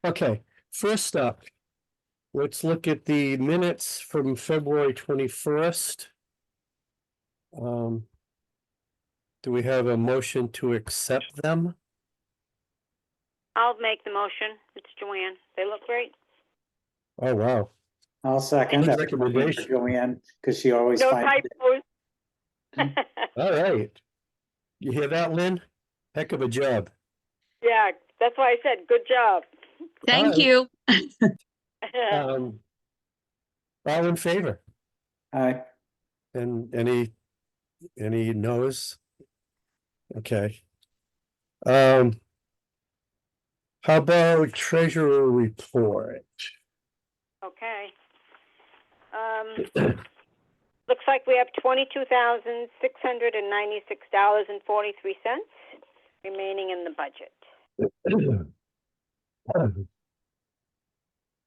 Okay, first up, let's look at the minutes from February 21st. Do we have a motion to accept them? I'll make the motion. It's Joanne. They look great. Oh, wow. I'll second. Good I'm waiting for recommendation. Joanne, because she always No finds it. typos. All right. You hear that, Lynn? Heck of a job. Yeah, that's why I said good job. Thank All you. All in favor? Aye. And any no's? Okay. How about treasurer report? Okay. Looks like we have $22,696.43 remaining in the budget.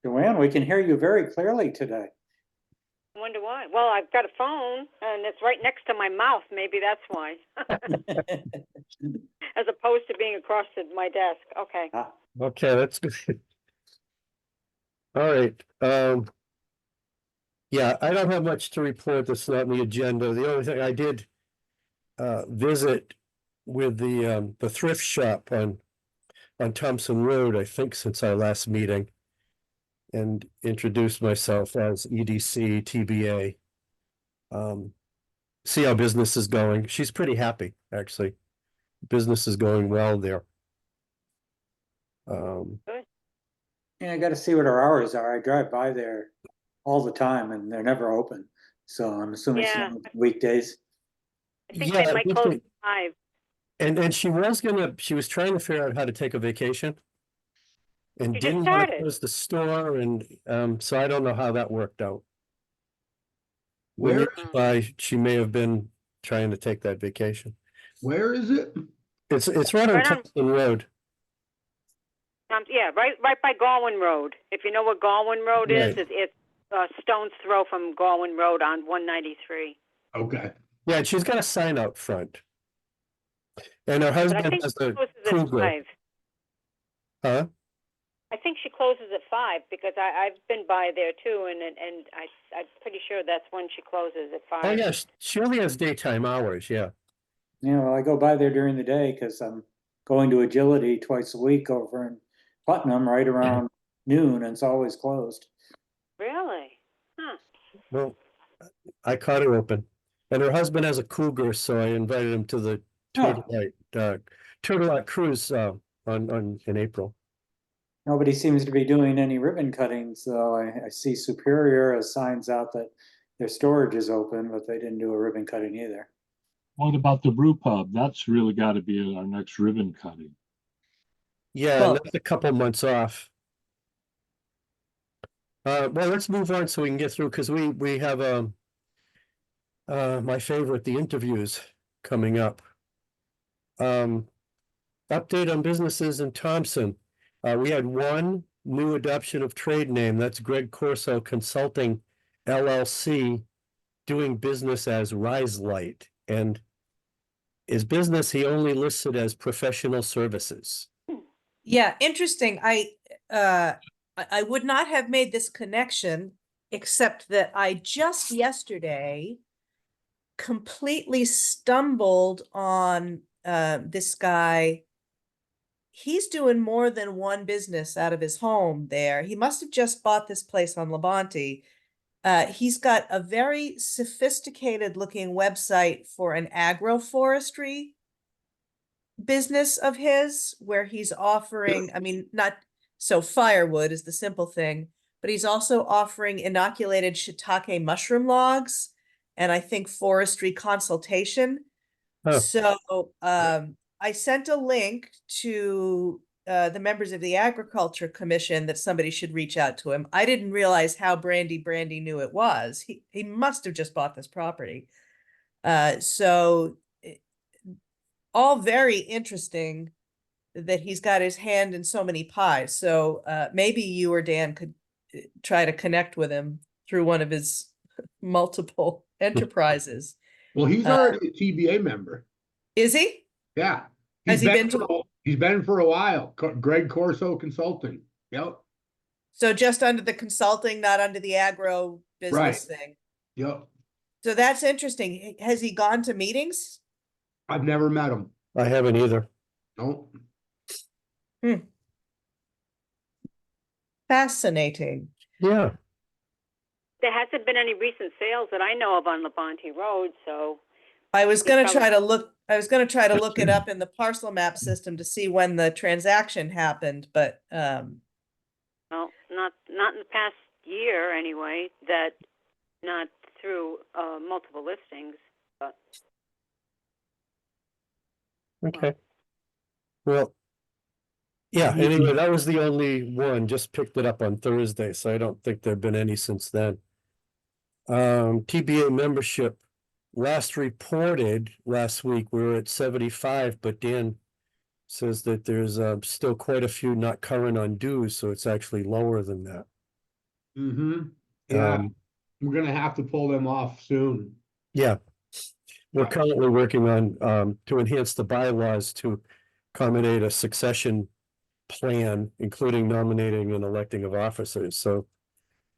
Joanne, we can hear you very clearly today. I wonder why. Well, I've got a phone and it's right next to my mouth. Maybe that's why. As opposed to being across my desk. Okay. Okay, that's good. All right. Yeah, I don't have much to report that's not on the agenda. The only thing I did visit with the thrift shop on Thompson Road, I think since our last meeting, and introduced myself as EDC TBA. See how business is going. She's pretty happy, actually. Business is going well there. Yeah, I got to see what our hours are. I drive by there all the time and they're never open. So I'm assuming it's Yeah. weekdays. I think Yeah, they might close at 5. And she was trying to figure out how to take a vacation. And She just didn't want to started. close the store, and so I don't know how that worked out. Where, She may have been trying to take that vacation. where is it? It's right on Right on- Thompson Road. Yeah, right by Galwin Road. If you know what Galwin Road is, Right. it's stone's throw from Galwin Road on 193. Okay. Yeah, and she's got a sign out front. And her But I husband think has she a closes at Cougar. 5. Huh? I think she closes at 5 because I've been by there too, and I'm pretty sure that's when she closes at 5. Oh, yeah, she only has daytime hours, yeah. Yeah, well, I go by there during the day because I'm going to Agility twice a week over in Putnam right around noon, and it's always closed. Really? Huh. Well, I caught her open. And her husband has a Cougar, so I invited him to the Turtle Light cruise in April. Nobody seems to be doing any ribbon cuttings, though. I see Superior has signs out that their storage is open, but they didn't do a ribbon cutting either. What about the brew pub? That's really got to be our next ribbon cutting. Yeah, Well- and that's a couple months off. Well, let's move on so we can get through, because we have my favorite, the interviews coming up. Update on businesses in Thompson. We had one new adoption of trade name. That's Greg Corso Consulting LLC, doing business as Rise Light, and his business he only listed as professional services. Yeah, interesting. I would not have made this connection, except that I just yesterday completely stumbled on this guy. He's doing more than one business out of his home there. He must have just bought this place on Labonte. He's got a very sophisticated looking website for an agroforestry business of his, where he's offering, I mean, not so firewood is the simple thing, but he's also offering inoculated shiitake mushroom logs, and I think forestry consultation. Huh. So I sent a link to the members of the Agriculture Commission that somebody should reach out to him. I didn't realize how Brandy knew it was. He must have just bought this property. So all very interesting that he's got his hand in so many pies. So maybe you or Dan could try to connect with him through one of his multiple enterprises. Well, he's already a TBA member. Is he? Yeah. Has he been to to- all, He's been for a while. Greg Corso Consulting. Yep, So just under the consulting, not under the agro business thing. yep. So that's interesting. Has he gone to meetings? I've never met him. I haven't either. No. Fascinating. Yeah, There hasn't been any recent sales that I know of on Labonte Road, so I was gonna probably- try to look, I was gonna try to look it up in the parcel map system to see when the transaction happened, but, well, not in the past year anyway, that, not through, multiple listings, but. okay. Well, yeah, anyway, that was the only one, just picked it up on Thursday, so I don't think there've been any since then. TBA membership, last reported last week, we were at 75, but Dan says that there's still quite a few not current on dues, so it's actually lower than that. Mm-hmm. Yeah, Um, we're gonna have to pull them off soon. Yeah. We're currently working on to enhance the bylaws to accommodate a succession plan, including nominating and electing of officers, so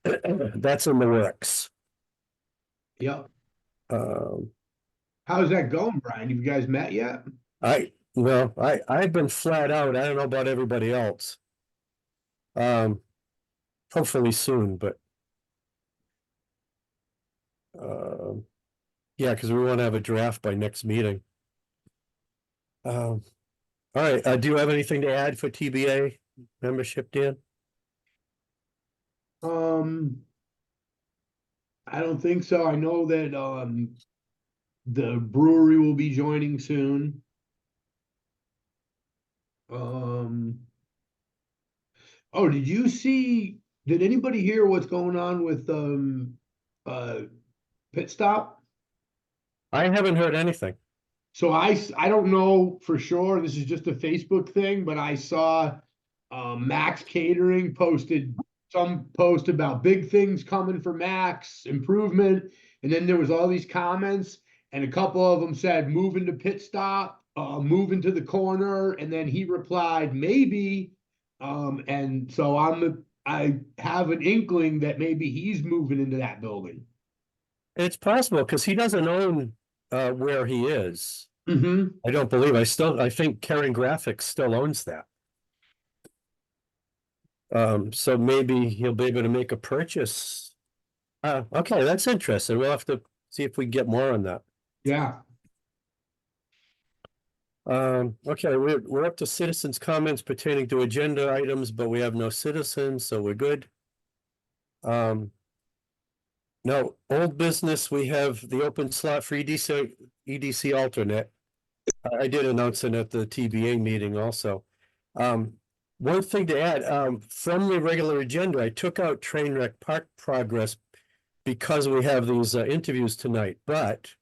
that's in the works. Yep. Um, How's that going, Brian? Have you guys met yet? I've been flat out. I don't know about everybody else. Hopefully soon, but yeah, because we want to have a draft by next meeting. All right, do you have anything to add for TBA membership, Dan? I don't think so. I know that the brewery will be joining soon. Oh, did anybody hear what's going on with Pit Stop? I haven't heard anything. So I don't know for sure. This is just a Facebook thing, but I saw Max Catering posted some post about big things coming for Max improvement, and then there was all these comments, and a couple of them said moving to Pit Stop, moving to the corner, and then he replied maybe, and so I have an inkling that maybe he's moving into that building. It's possible because he doesn't own where he is. Mm-hmm. I don't believe. I think Karen Graphics still owns that. So maybe he'll be able to make a purchase. Okay, that's interesting. We'll have to see if we can get more on that. Yeah. Okay, we're up to citizens' comments pertaining to agenda items, but we have no citizens, so we're good. No, old business, we have the open slot for EDC alternate. I did announce it at the TBA meeting also. One thing to add, from the regular agenda, I took out Trainwreck Park progress because we have these interviews tonight, but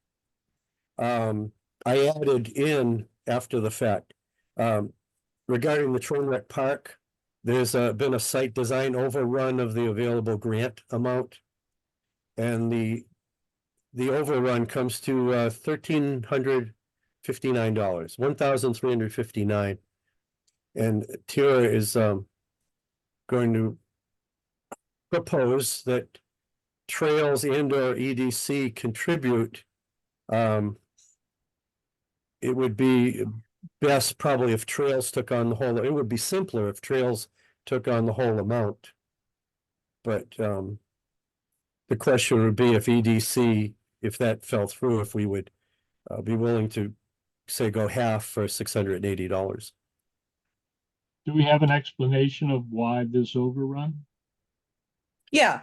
I added in after the fact. Regarding the Trainwreck Park, there's been a site design overrun of the available grant amount. And the overrun comes to $1,359, $1,359. And Tira is going to propose that trails and or EDC contribute. It would be best probably if trails took on the whole, it would be simpler if trails took on the whole amount. But the question would be if EDC, if that fell through, if we would be willing to say go half for $680. Do we have an explanation of why this overrun? Yeah,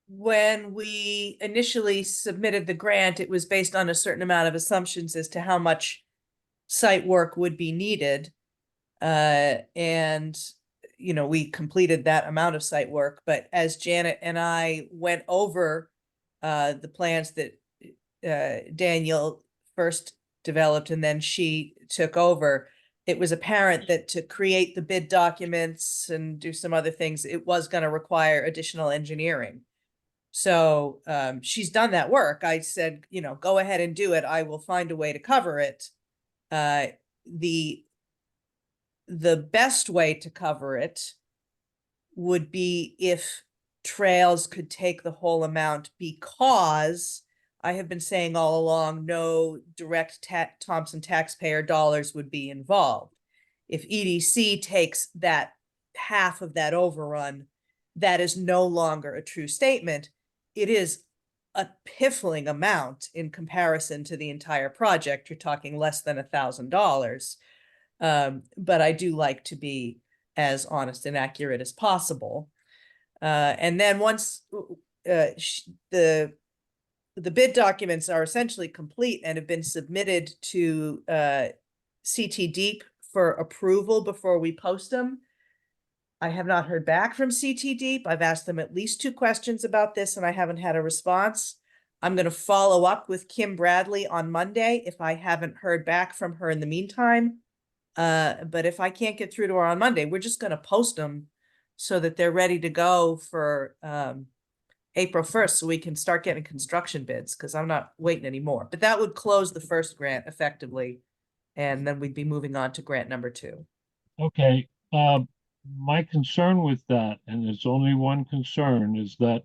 when we initially submitted the grant, it was based on a certain amount of assumptions as to how much site work would be needed. And, you know, we completed that amount of site work, but as Janet and I went over the plans that Daniel first developed and then she took over, it was apparent that to create the bid documents and do some other things, it was going to require additional engineering. So she's done that work. I said, you know, go ahead and do it. I will find a way to cover it. the best way to cover it would be if Trails could take the whole amount, because I have been saying all along, no direct Thompson taxpayer dollars would be involved. If EDC takes that half of that overrun, that is no longer a true statement. It is a piffling amount in comparison to the entire project. You're talking less than $1,000. But I do like to be as honest and accurate as possible. And then once the bid documents are essentially complete and have been submitted to CT Deep for approval before we post them, I have not heard back from CT Deep. I've asked them at least 2 questions about this and I haven't had a response. I'm going to follow up with Kim Bradley on Monday if I haven't heard back from her in the meantime. But if I can't get through to her on Monday, we're just going to post them so that they're ready to go for April 1st, so we can start getting construction bids, because I'm not waiting anymore. But that would close the first grant effectively, and then we'd be moving on to grant number 2. Okay, my concern with that, and it's only one concern, is that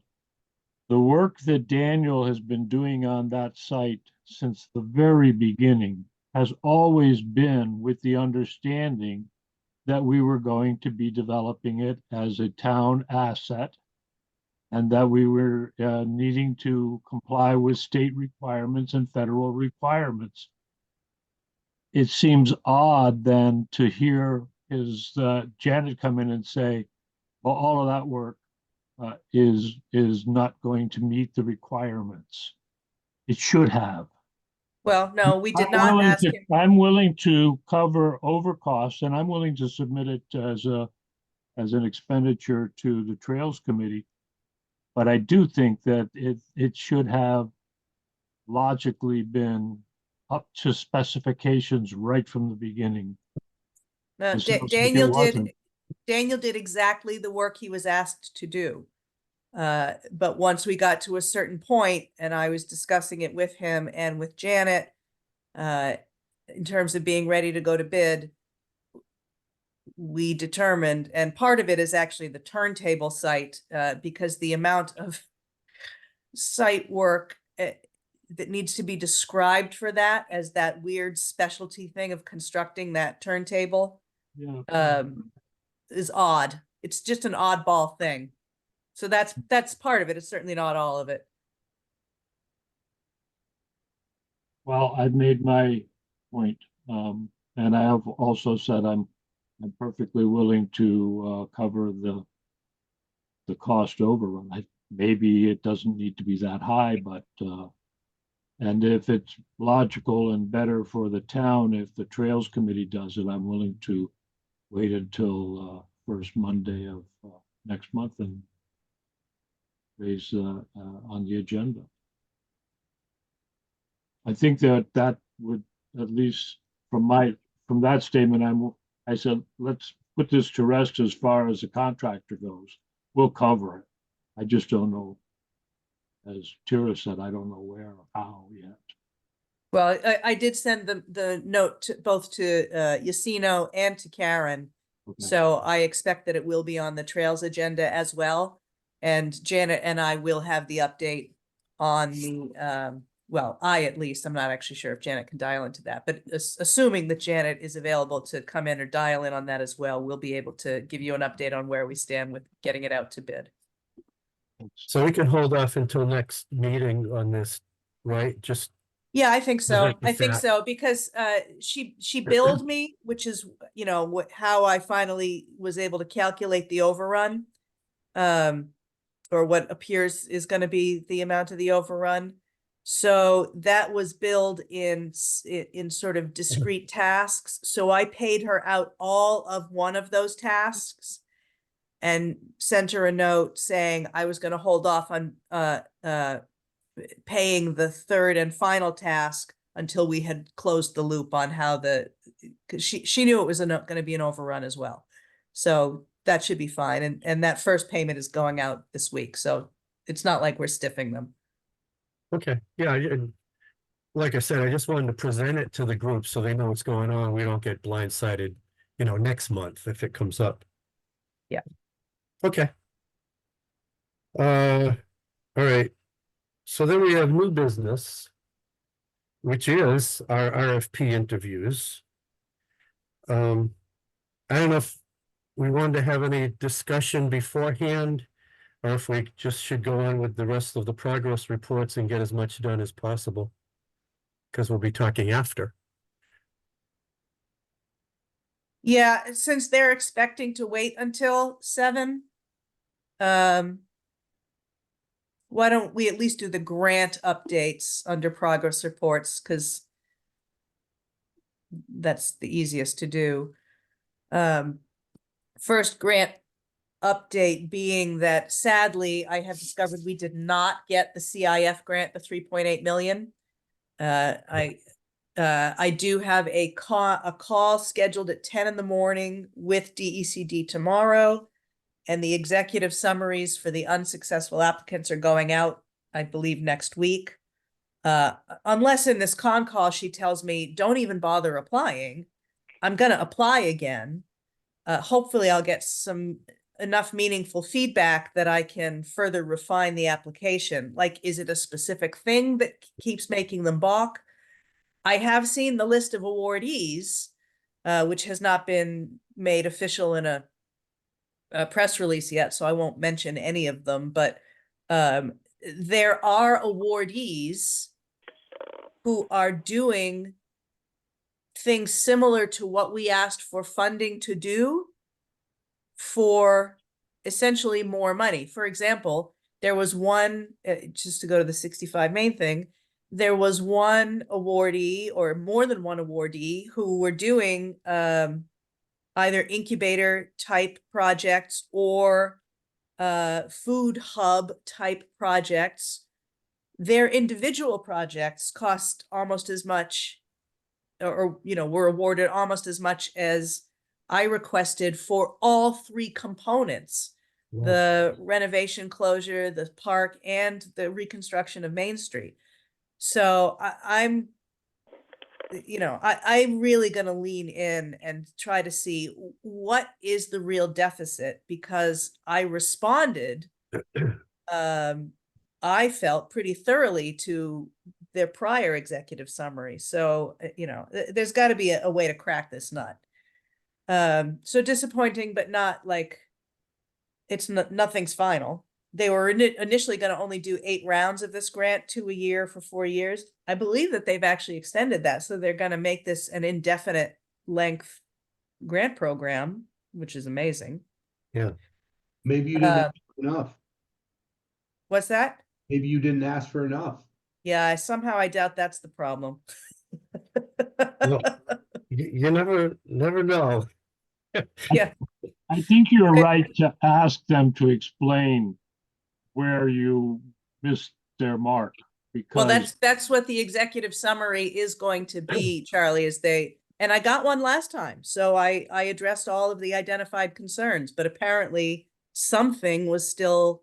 the work that Daniel has been doing on that site since the very beginning has always been with the understanding that we were going to be developing it as a town asset, and that we were needing to comply with state requirements and federal requirements. It seems odd then to hear Janet come in and say, well, all of that work is not going to meet the requirements. It should have. Well, no, we did not ask him. I'm willing to cover over costs, and I'm willing to submit it as an expenditure to the Trails Committee. But I do think that it should have logically been up to specifications right from the beginning. No, It sounds like it Daniel wasn't. did exactly the work he was asked to do. But once we got to a certain point, and I was discussing it with him and with Janet, in terms of being ready to go to bid, we determined, and part of it is actually the turntable site, because the amount of site work that needs to be described for that as that weird specialty thing of constructing that turntable Yeah. is odd. It's just an oddball thing. So that's part of it. It's certainly not all of it. Well, I've made my point, and I have also said I'm perfectly willing to cover the cost overrun. Maybe it doesn't need to be that high, but and if it's logical and better for the town, if the Trails Committee does it, I'm willing to wait until first Monday of next month and raise on the agenda. I think that would, at least from that statement, I said, let's put this to rest as far as the contractor goes. We'll cover it. I just don't know, as Tira said, I don't know where or how yet. Well, I did send the note both to Yacino and to Karen. Okay. So I expect that it will be on the Trails agenda as well. And Janet and I will have the update on the, well, at least, I'm not actually sure if Janet can dial into that, but assuming that Janet is available to come in or dial in on that as well, we'll be able to give you an update on where we stand with getting it out to bid. So we can hold off until next meeting on this, right? Just, Yeah, I think so. like the I think fat. so, because she billed me, which is, you know, how I finally was able to calculate the overrun. Or what appears is going to be the amount of the overrun. So that was billed in sort of discrete tasks. So I paid her out all of one of those tasks and sent her a note saying I was going to hold off on paying the third and final task until we had closed the loop on how because she knew it was going to be an overrun as well. So that should be fine. And that first payment is going out this week. So it's not like we're stiffing them. okay, yeah, like I said, I just wanted to present it to the group so they know what's going on. We don't get blindsided, next month if it comes up. Yeah. Okay. All right. So then we have new business, which is our RFP interviews. I don't know if we wanted to have any discussion beforehand, or if we just should go on with the rest of the progress reports and get as much done as possible. Because we'll be talking after. Yeah, since they're expecting to wait until 7, why don't we at least do the grant updates under progress reports, because that's the easiest to do. First grant update being that sadly, I have discovered we did not get the CIF grant, the 3.8 million. I do have a call scheduled at 10 in the morning with DECD tomorrow. And the executive summaries for the unsuccessful applicants are going out, I believe, next week. Unless in this con call, she tells me, don't even bother applying. I'm going to apply again. Hopefully I'll get enough meaningful feedback that I can further refine the application. Like, is it a specific thing that keeps making them balk? I have seen the list of awardees, which has not been made official in a press release yet, so I won't mention any of them, but there are awardees who are doing things similar to what we asked for funding to do for essentially more money. For example, there was one, just to go to the 65 main thing, there was one awardee or more than one awardee who were doing either incubator type projects or food hub type projects. Their individual projects cost almost as much, or were awarded almost as much as I requested for all 3 components: the renovation closure, the park, and the reconstruction of Main Street. So I'm really going to lean in and try to see what is the real deficit, because I responded, I felt pretty thoroughly to their prior executive summary. So, there's got to be a way to crack this nut. So disappointing, but not like nothing's final. They were initially going to only do 8 rounds of this grant, 2 a year for 4 years. I believe that they've actually extended that. So they're going to make this an indefinite length grant program, which is amazing. Yeah. Maybe you didn't ask for enough. What's that? Maybe you didn't ask for enough. Yeah, somehow I doubt that's the problem. Well, you never know. Yeah. I think you're right to ask them to explain where you missed their mark, Well, because that's what the executive summary is going to be, Charlie, and I got one last time. So I addressed all of the identified concerns, but apparently something was still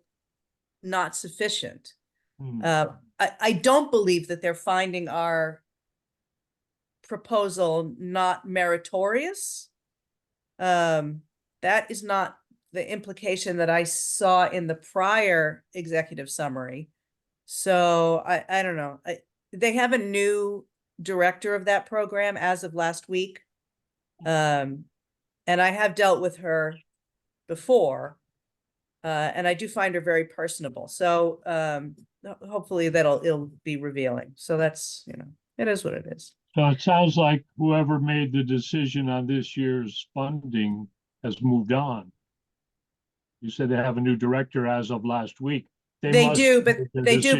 not sufficient. I don't believe that they're finding our proposal not meritorious. That is not the implication that I saw in the prior executive summary. So I don't know. They have a new director of that program as of last week. And I have dealt with her before. And I do find her very personable. So hopefully it'll be revealing. So that's, it is what it is. so it sounds like whoever made the decision on this year's funding has moved on. You said they have a new director as of last week. They must do, but make a the decision.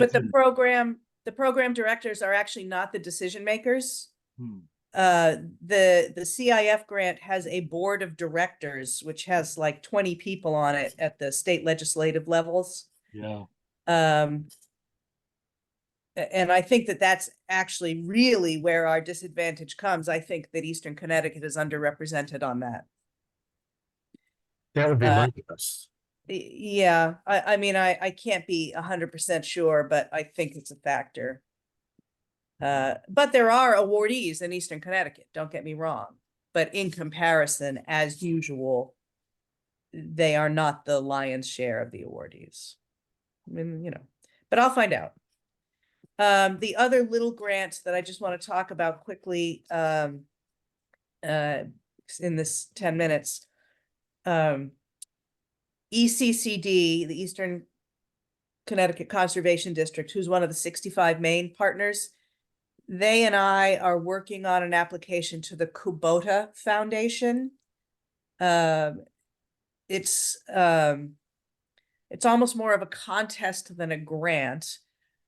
the program directors are actually not the decision makers. Hmm. The CIF grant has a board of directors, which has like 20 people on it at the state legislative levels. Yeah. And I think that that's actually really where our disadvantage comes. I think that Eastern Connecticut is underrepresented on that. That would be my guess. Yeah, I mean, I can't be 100% sure, but I think it's a factor. But there are awardees in Eastern Connecticut, don't get me wrong. But in comparison, as usual, they are not the lion's share of the awardees. I mean, you know, but I'll find out. The other little grant that I just want to talk about quickly, in this 10 minutes, ECCD, the Eastern Connecticut Conservation District, who's one of the 65 Maine partners, they and I are working on an application to the Kubota Foundation. It's almost more of a contest than a grant.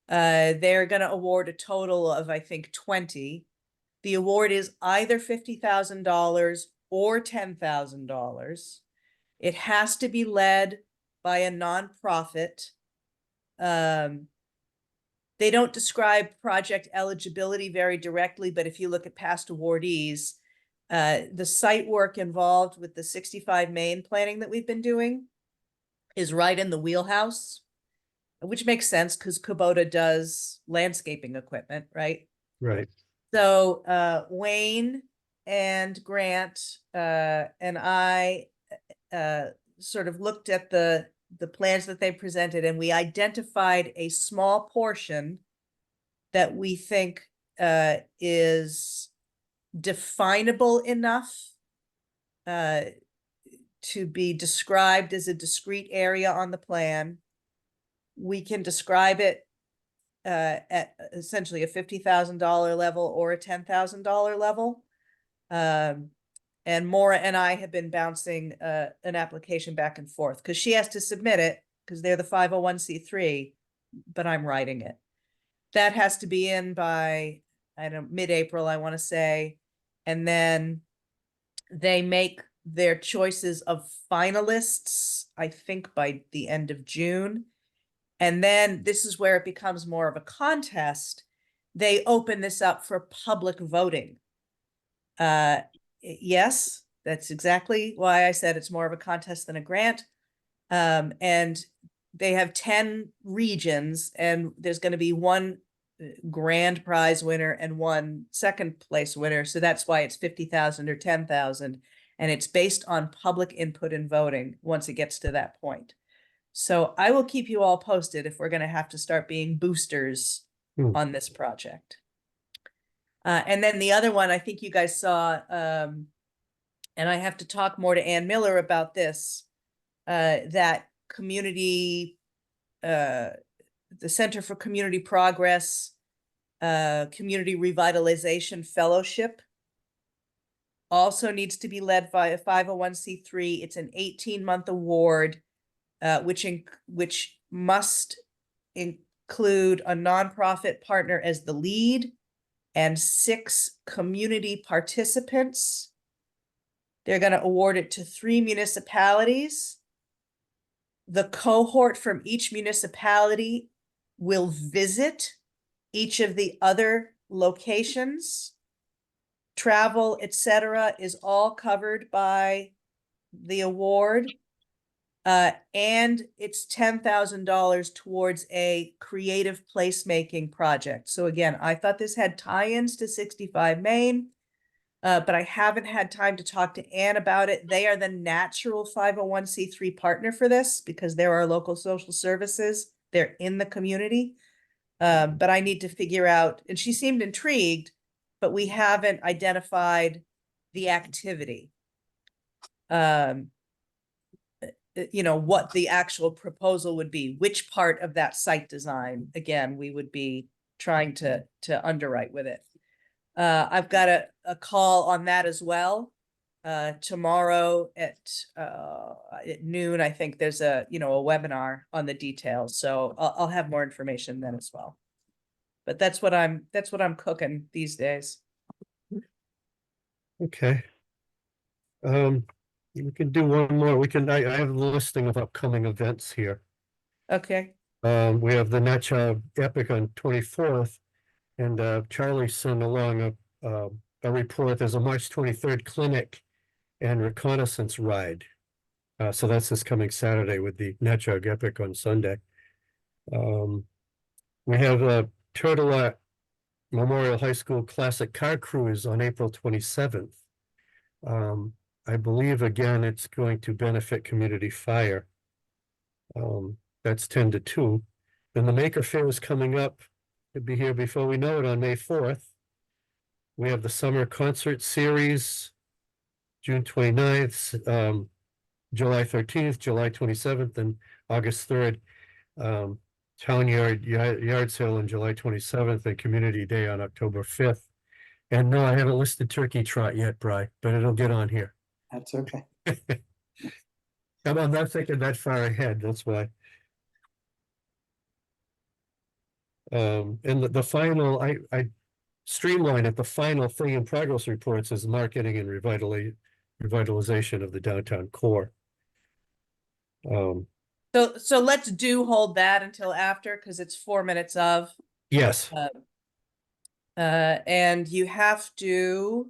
They're going to award a total of, I think, 20. The award is either $50,000 or $10,000. It has to be led by a nonprofit. They don't describe project eligibility very directly, but if you look at past awardees, the site work involved with the 65 Main planning that we've been doing is right in the wheelhouse, which makes sense because Kubota does landscaping equipment, right? Right. So Wayne and Grant and I sort of looked at the plans that they presented, and we identified a small portion that we think is definable enough to be described as a discrete area on the plan. We can describe it at essentially a $50,000 level or a $10,000 level. And Maura and I have been bouncing an application back and forth because she has to submit it because they're the 501c3, but I'm writing it. That has to be in by, I don't know, mid-April, I want to say. And then they make their choices of finalists, I think, by the end of June. And then this is where it becomes more of a contest. They open this up for public voting. Yes, that's exactly why I said it's more of a contest than a grant. And they have 10 regions, and there's going to be one grand prize winner and one second place winner. So that's why it's 50,000 or 10,000. And it's based on public input and voting once it gets to that point. So I will keep you all posted if we're going to have to start being boosters on this project. And then the other one, I think you guys saw, and I have to talk more to Ann Miller about this, that community, the Center for Community Progress, Community Revitalization Fellowship also needs to be led by a 501c3. It's an 18-month award, which must include a nonprofit partner as the lead and 6 community participants. They're going to award it to 3 municipalities. The cohort from each municipality will visit each of the other locations. Travel, etc., is all covered by the award. And it's $10,000 towards a creative placemaking project. So again, I thought this had tie-ins to 65 Main, but I haven't had time to talk to Ann about it. They are the natural 501c3 partner for this because there are local social services. They're in the community. But I need to figure out, and she seemed intrigued, but we haven't identified the activity. You know, what the actual proposal would be, which part of that site design, again, we would be trying to underwrite with it. I've got a call on that as well. Tomorrow at noon, I think there's a webinar on the details. So I'll have more information then as well. But that's what I'm cooking these days. Okay. We can do one more. I have a listing of upcoming events here. Okay. We have the Natcha Epic on 24th, and Charlie sent along a report. There's a March 23rd clinic and reconnaissance ride. So that's this coming Saturday with the Natcha Epic on Sunday. We have a Turtle Memorial High School Classic Car Cruise on April 27th. I believe, again, it's going to benefit community fire. That's 10 to 2. Then the Maker Fair is coming up. It'll be here before we know it on May 4th. We have the summer concert series, June 29th, July 13th, July 27th, and August 3rd. Town yard sale on July 27th and Community Day on October 5th. And no, I haven't listed Turkey Trot yet, Bri, but it'll get on here. That's okay. I'm not thinking that far ahead, that's why. And the final, I streamline it, the final thing in progress reports is marketing and revitalization of the downtown core. So let's hold that until after, because it's 4 minutes of. Yes, And you have to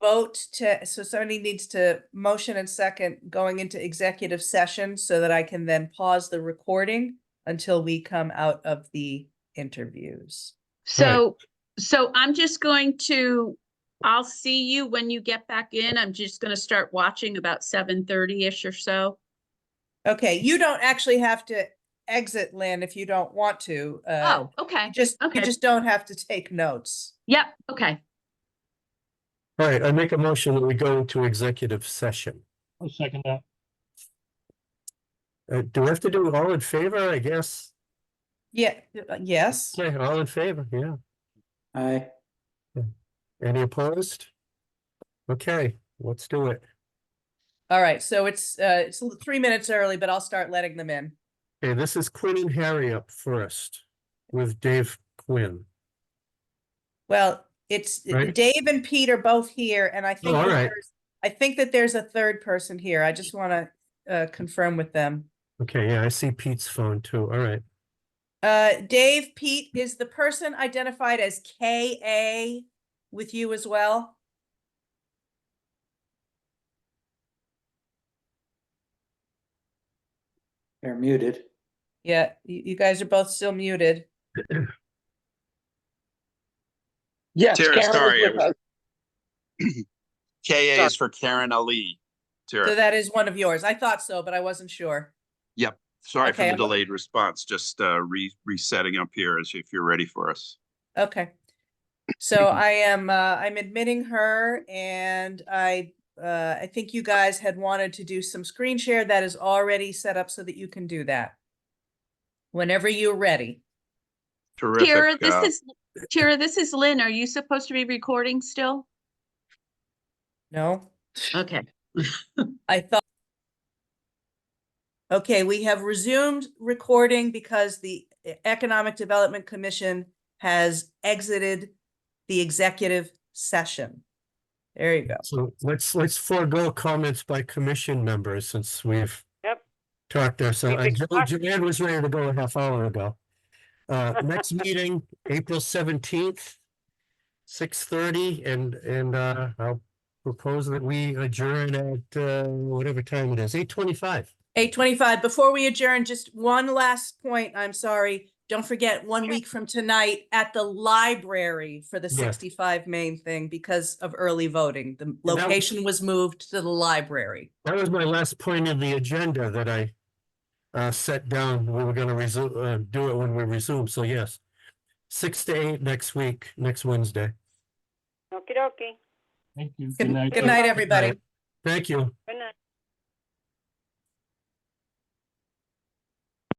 vote so somebody needs to motion and second going into executive session so that I can then pause the recording until we come out of the interviews. So I'm just going to, I'll see you when you get back in. I'm just going to start watching about 7:30-ish or so. Okay, you don't actually have to exit, Lynn, if you don't want to. Oh, okay. You okay. just don't have to take notes. Yep, okay. all right, I make a motion that we go into executive session. I'll second that. Do we have to do all in favor, I guess? Yeah, yes. Okay, all in favor, yeah. Aye. Any opposed? Okay, let's do it. All right, so it's 3 minutes early, but I'll start letting them in. Okay, this is Quinn and Harry up first with Dave Quinn. Well, it's Right. Dave and Pete are both here, and I think all right. I think that there's a third person here. I just want to confirm with them. Okay, yeah, I see Pete's phone too, all right. Dave, Pete, is the person identified as KA with you as well? They're muted. Yeah, you guys are both still muted. Yes, Tara, Karen sorry, is it with us. KA is for Karen Ali. So Tara, that is one of yours. I thought so, but I wasn't sure. yep. Sorry for Okay, the I'm- delayed response. Just resetting up here as if you're ready for us. Okay. So I'm admitting her, and I think you guys had wanted to do some screen share that is already set up so that you can do that. Whenever you're ready. Terrific. Tara, this is Lynn. Are you supposed to be recording still? No? Okay. I thought. Okay, we have resumed recording because the Economic Development Commission has exited the executive session. There you go. So let's forego comments by commission members since we've Yep. talked ourselves. We've exhausted- Joanne was ready to go a half hour ago. Next meeting, April 17th, 6:30, and I'll propose that we adjourn at whatever time it is, 8:25. 8:25. Before we adjourn, just one last point. I'm sorry. Don't forget 1 week from tonight at the library for the Yeah. 65 Main thing because of early voting. The was- location was moved to the library. That was my last point in the agenda that I set down. We were gonna resume, do it when we resume, so yes. 6 to 8 next week, next Wednesday. Okie dokie. Thank you. Good Good night. good night, everybody. Thank you. Good